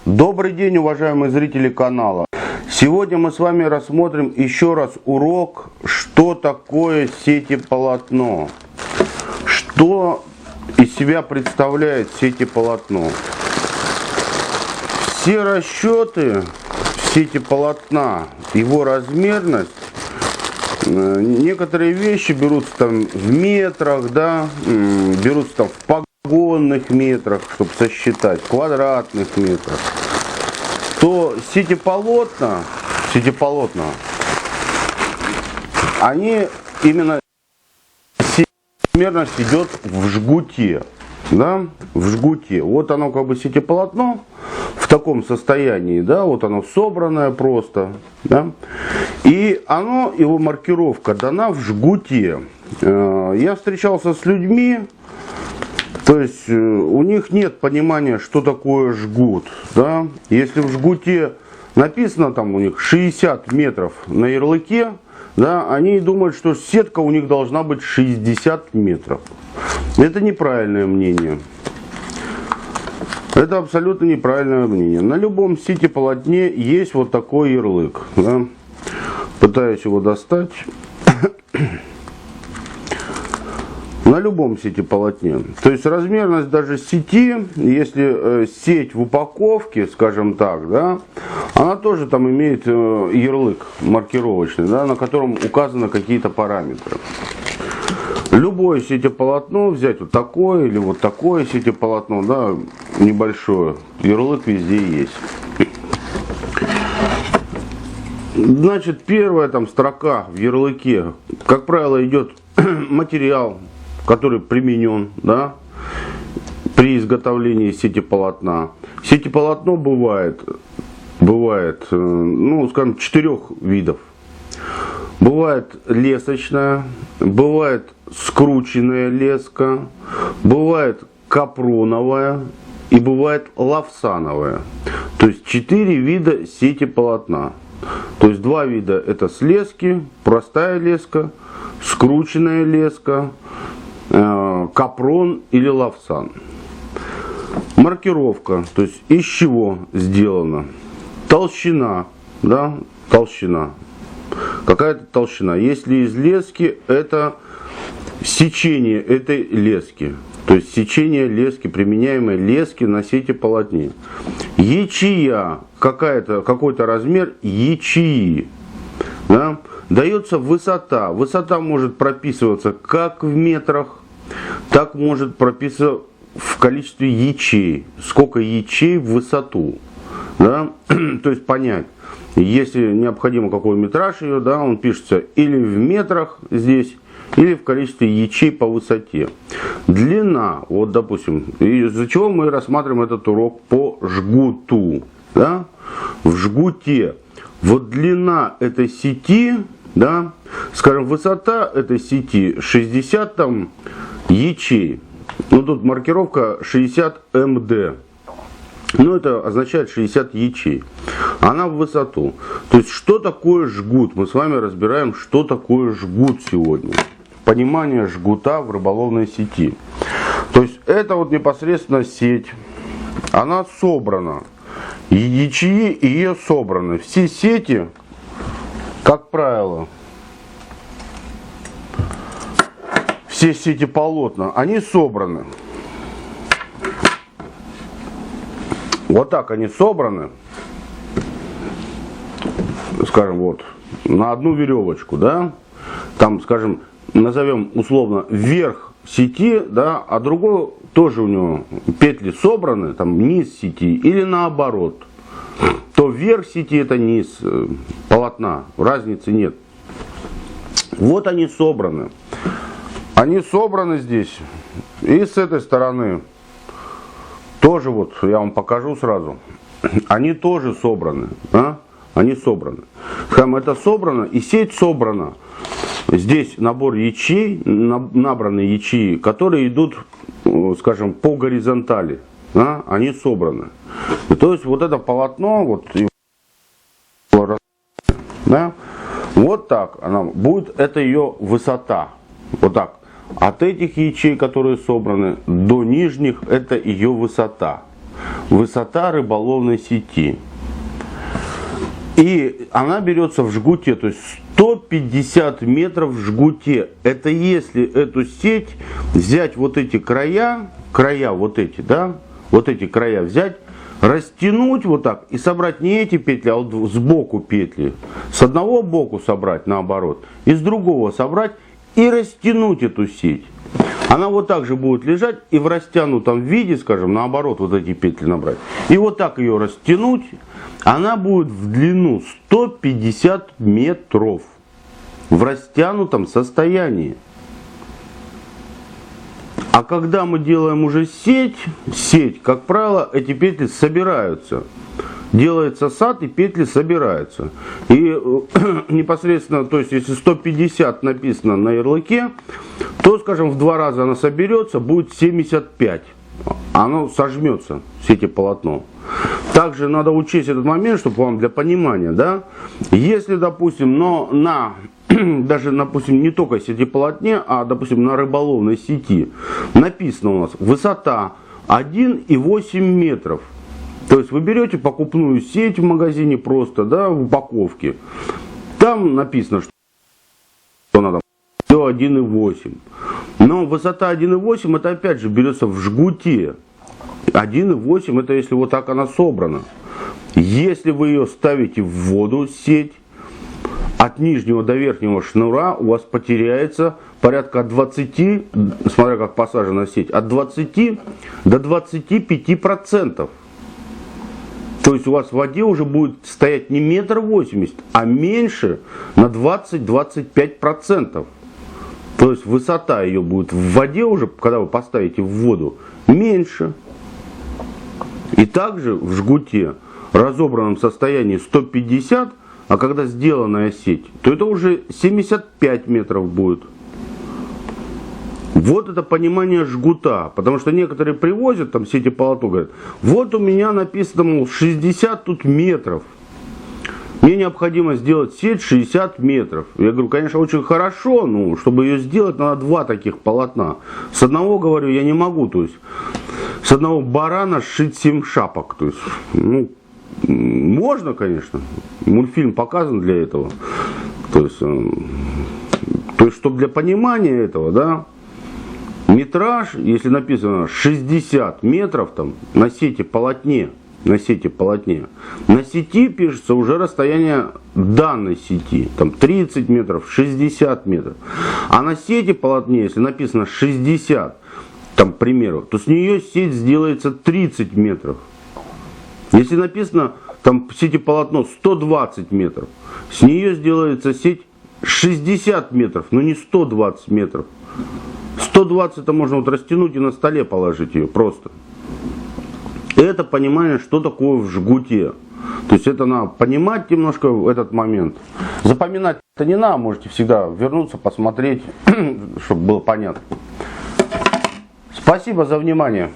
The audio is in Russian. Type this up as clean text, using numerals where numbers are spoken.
Добрый день, уважаемые зрители канала. Сегодня мы с вами рассмотрим еще раз урок, что такое сетеполотно. Что из себя представляет сетеполотно. Все расчеты сетеполотна, его размерность, некоторые вещи берутся там в метрах, да, берутся там в погонных метрах, чтобы сосчитать, в квадратных метрах. То сетеполотна, они именно размерность идет в жгуте, да, в жгуте. Вот оно как бы сетеполотно в таком состоянии, да, вот оно собранное просто, да, и оно, его маркировка дана в жгуте. Я встречался с людьми, то есть у них нет понимания, что такое жгут, да. Если в жгуте написано там у них 60 метров на ярлыке, да, они думают, что сетка у них должна быть 60 метров. Это неправильное мнение. Это абсолютно неправильное мнение. На любом сетеполотне есть вот такой ярлык, да. Пытаюсь его достать. На любом сетеполотне. То есть размерность даже сети, если сеть в упаковке, скажем так, да, она тоже там имеет ярлык маркировочный, да, на котором указаны какие-то параметры. Любое сетеполотно взять вот такое или вот такое сетеполотно, да, небольшое, ярлык везде есть. Значит, первая там строка в ярлыке, как правило, идет материал, который применен, да, при изготовлении сетеполотна. Сетеполотно бывает, ну, скажем, 4 видов. Бывает лесочная, бывает скрученная леска, бывает капроновая и бывает лавсановая. То есть 4 вида сетеполотна. То есть 2 вида это с лески, простая леска, скрученная леска, капрон или лавсан. Маркировка, то есть из чего сделана. Толщина, да, толщина. Какая-то толщина. Если из лески, это сечение этой лески. То есть сечение лески, применяемой лески на сетеполотне. Ячея, какой-то размер ячеи. Да? Дается высота. Высота может прописываться как в метрах, так может прописываться в количестве ячей. Сколько ячей в высоту. Да? То есть понять. Если необходимо какой метраж ее, да, он пишется или в метрах здесь, или в количестве ячей по высоте. Длина, вот допустим, из-за чего мы рассматриваем этот урок по жгуту. Да? В жгуте. Вот длина этой сети, да, скажем, высота этой сети 60 там ячей. Ну тут маркировка 60 МД. Ну это означает 60 ячей. Она в высоту. То есть что такое жгут? Мы с вами разбираем, что такое жгут сегодня. Понимание жгута в рыболовной сети. То есть это вот непосредственно сеть. Она собрана. Ячеи ее собраны. Все сети, как правило, все сетеполотна, они собраны. Вот так они собраны. Скажем, вот, на одну веревочку, да. Там, скажем, назовем условно верх сети, да, а другой тоже у него петли собраны, там низ сети, или наоборот. То верх сети это низ полотна, разницы нет. Вот они собраны. Они собраны здесь. И с этой стороны тоже вот, я вам покажу сразу. Они тоже собраны, да? Они собраны. Это собрано, и сеть собрана. Здесь набор ячей, набраны ячеи, которые идут, скажем, по горизонтали. Да? Они собраны. И то есть вот это полотно, вот, да? Вот так она будет, это ее высота. Вот так. От этих ячей, которые собраны, до нижних, это ее высота. высота рыболовной сети. И она берется в жгуте, то есть 150 метров в жгуте. Это если эту сеть взять вот эти края вот эти, да, вот эти края взять, растянуть вот так и собрать не эти петли, а вот сбоку петли. С одного боку собрать наоборот, и с другого собрать и растянуть эту сеть. Она вот так же будет лежать и в растянутом виде, скажем, наоборот, вот эти петли набрать. И вот так ее растянуть, она будет в длину 150 метров в растянутом состоянии. А когда мы делаем уже сеть, как правило, эти петли собираются. Делается сад, и петли собираются. И непосредственно, то есть если 150 написано на ярлыке, то, скажем, в 2 раза она соберется, будет 75. Оно сожмется, сетеполотно. Также надо учесть этот момент, чтобы вам для понимания, да, если, допустим, даже, допустим, не только сетеполотне, а, допустим, на рыболовной сети написано у нас высота 1,8 метров. То есть вы берете покупную сеть в магазине просто, да, в упаковке. Там написано, что она там 1,8. Но высота 1,8 это опять же берется в жгуте. 1,8 это если вот так она собрана. Если вы ее ставите в воду, сеть, от нижнего до верхнего шнура у вас потеряется порядка от 20, смотря как посажена сеть, от 20 до 25%. То есть у вас в воде уже будет стоять не 1,80 м, а меньше на 20-25%. То есть высота ее будет в воде уже, когда вы поставите в воду, меньше. И также в жгуте, разобранном состоянии 150, а когда сделанная сеть, то это уже 75 метров будет. Вот это понимание жгута. Потому что некоторые привозят там сетеполотно, говорят, вот у меня написано, мол, 60 тут метров. Мне необходимо сделать сеть 60 метров. Я говорю, конечно, очень хорошо, но чтобы ее сделать, надо 2 таких полотна. С одного, говорю, я не могу. То есть с одного барана сшить 7 шапок. То есть, ну, можно, конечно. Мультфильм показан для этого. То есть чтобы для понимания этого, да, метраж, если написано 60 метров там, на сетеполотне, на сети пишется уже расстояние данной сети, там 30 метров, 60 метров. А на сетеполотне, если написано 60, там, к примеру, то с нее сеть сделается 30 метров. Если написано там сетеполотно 120 метров, с нее сделается сеть 60 метров, но не 120 метров. 120 это можно вот растянуть и на столе положить ее просто. Это понимание, что такое в жгуте. То есть это надо понимать немножко в этот момент. Запоминать это не надо, можете всегда вернуться, посмотреть, чтобы было понятно. Спасибо за внимание.